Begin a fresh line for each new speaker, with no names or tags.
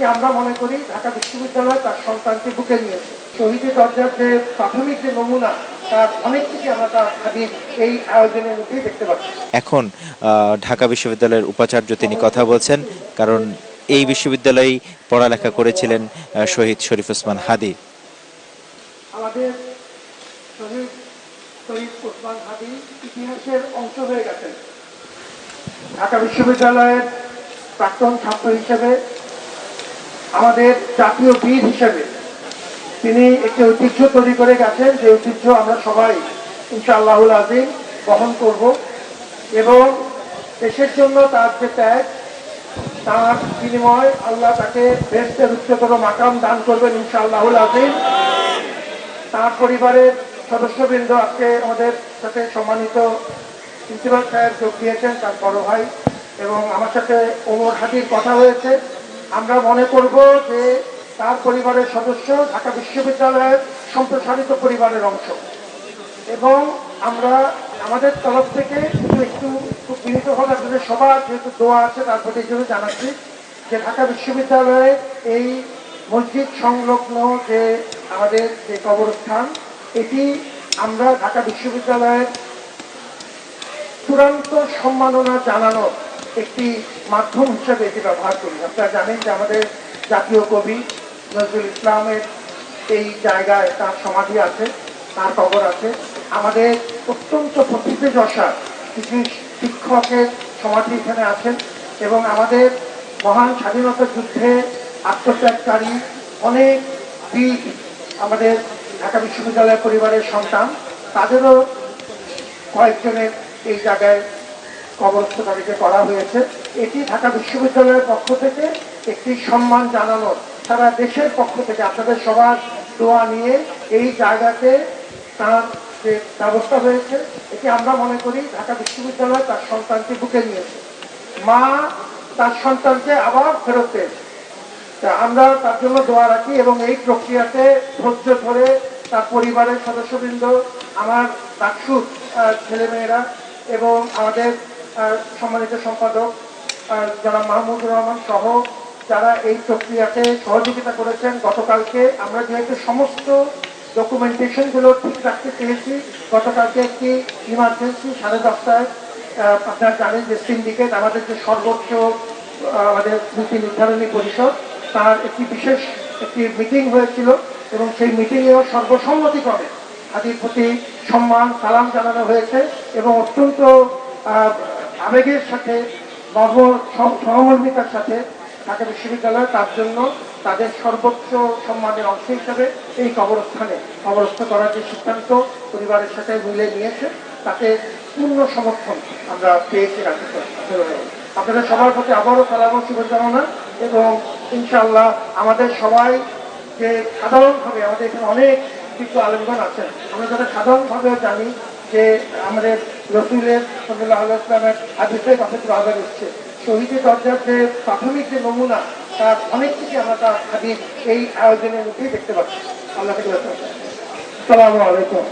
আমরা মনে করি ঢাকা বিশ্ববিদ্যালয় তার সন্তানকে বুকে নিয়েছে। শহীদের দরজার যে প্রাথমিক যে নমুনা তার অনেক কিছু আমরা তার খাদির এই আয়োজনের মধ্যেই দেখতে পাচ্ছি।
এখন ঢাকা বিশ্ববিদ্যালয়ের উপাচার্য তিনি কথা বলছেন, কারণ এই বিশ্ববিদ্যালয়েই পড়ালেখা করেছিলেন শহীদ শরীফ ওসমান হাদী।
আমাদের শহীদ শরীফ ওসমান হাদী ইতিহাসের অংশ হয়ে গেছেন। ঢাকা বিশ্ববিদ্যালয়ের প্রাক্তন ছাত্র হিসেবে, আমাদের জাতীয় বীর হিসেবে তিনি একটি ঐতিহ্য তৈরি করে গেছেন, যে ঐতিহ্য আমরা সবাই ইনশাআল্লাহুল আযীম বহন করব এবং দেশের জন্য তার যে ত্যাগ, তার বিনিময় আল্লাহ তাকে বেহেশতের উচ্চতর মাকাম দান করবেন ইনশাআল্লাহুল আযীম। তার পরিবারের সদস্যবৃন্দ আজকে আমাদের সাথে সম্মানিত প্রিন্সিপাল সাহেব যোগ দিয়েছেন, তার বড় ভাই, এবং আমার সাথে ওমর হাদির কথা হয়েছে। আমরা মনে করব যে তার পরিবারের সদস্য ঢাকা বিশ্ববিদ্যালয়ের সম্প্রসারিত পরিবারের অংশ, এবং আমরা আমাদের তরফ থেকে একটু খুব বিনীতভাবে আপনাদের সবার যেহেতু দোয়া আছে তার প্রতি জন্য জানাচ্ছি যে ঢাকা বিশ্ববিদ্যালয়ের এই মসজিদ সংলগ্ন যে আমাদের যে কবরস্থান, এটি আমরা ঢাকা বিশ্ববিদ্যালয়ের চূড়ান্ত সম্মাননা জানানোর একটি মাধ্যম হিসেবে এটি ব্যবহার করি। আপনারা জানেন যে আমাদের জাতীয় কবি নজরুল ইসলামের এই জায়গায় তার সমাধি আছে, তার কবর আছে। আমাদের অত্যন্ত প্রতিষ্ঠা কিছু শিক্ষকের সমাধি এখানে আছেন, এবং আমাদের মহান স্বাধীনতা যুদ্ধে আত্মত্যাগকারী অনেক বীর আমাদের ঢাকা বিশ্ববিদ্যালয় পরিবারের সন্তান, তাদেরও কয়েকজনের এই জায়গায় কবরস্থ তাদেরকে করা হয়েছে। এটি ঢাকা বিশ্ববিদ্যালয়ের পক্ষ থেকে একটি সম্মান জানানোর, সারা দেশের পক্ষ থেকে আপনাদের সবার দোয়া নিয়ে এই জায়গাতে তার যে ব্যবস্থা হয়েছে, এটি আমরা মনে করি ঢাকা বিশ্ববিদ্যালয় তার সন্তানকে বুকে নিয়েছে, মা তার সন্তানকে আবার ফেরত পেয়েছে। আমরা তার জন্য দোয়া রাখি, এবং এই প্রক্রিয়াতে ধৈর্য ধরে তার পরিবারের সদস্যবৃন্দ, আমার ডাকসুর ছেলেমেয়েরা, এবং আমাদের সম্মানিত সম্পাদক যারা মাহমুদুর রহমান সহ যারা এই প্রক্রিয়াতে সহযোগিতা করেছেন। গতকালকে আমরা যেহেতু সমস্ত ডকুমেন্টেশনগুলো ঠিক রাখতে চেয়েছি, গতকালকে একটি ইমার্জেন্সি 10:30টায় আপনারা জানেন যে সিন্ডিকেট আমাদের যে সর্বোচ্চ আমাদের নীতি নির্ধারণী পরিষদ, তার একটি বিশেষ একটি মিটিং হয়েছিল, এবং সেই মিটিংয়েও সর্বসম্মতিক্রমে হাদির প্রতি সম্মান সালাম জানানো হয়েছে, এবং অত্যন্ত আবেগের সাথে সহমর্মিতার সাথে ঢাকা বিশ্ববিদ্যালয় তার জন্য তাদের সর্বোচ্চ সম্মানের অংশ হিসাবে এই কবরস্থানে কবরস্থ করার যে সিদ্ধান্ত পরিবারের সাথে মিলে নিয়েছে, তাতে পূর্ণ সমর্থন আমরা পেয়েছি। আপনাদের সবার প্রতি আবারও সালাম ও শুভকামনা, এবং ইনশাআল্লাহ আমাদের সবাই যে সাধারণভাবে আমাদের এখানে অনেক কিছু আলেমগণ আছেন, আমরা যারা সাধারণভাবে জানি যে আমাদের রসুলের সাল্লাল্লাহু আলাইহি ওয়াসাল্লামের হাদিসে কথা আদার হচ্ছে, শহীদের দরজার যে প্রাথমিক যে নমুনা তার অনেক কিছু আমরা তার হাদিস এই আয়োজনের মধ্যেই দেখতে পাচ্ছি। আল্লাহ আসসালামু আলাইকুম।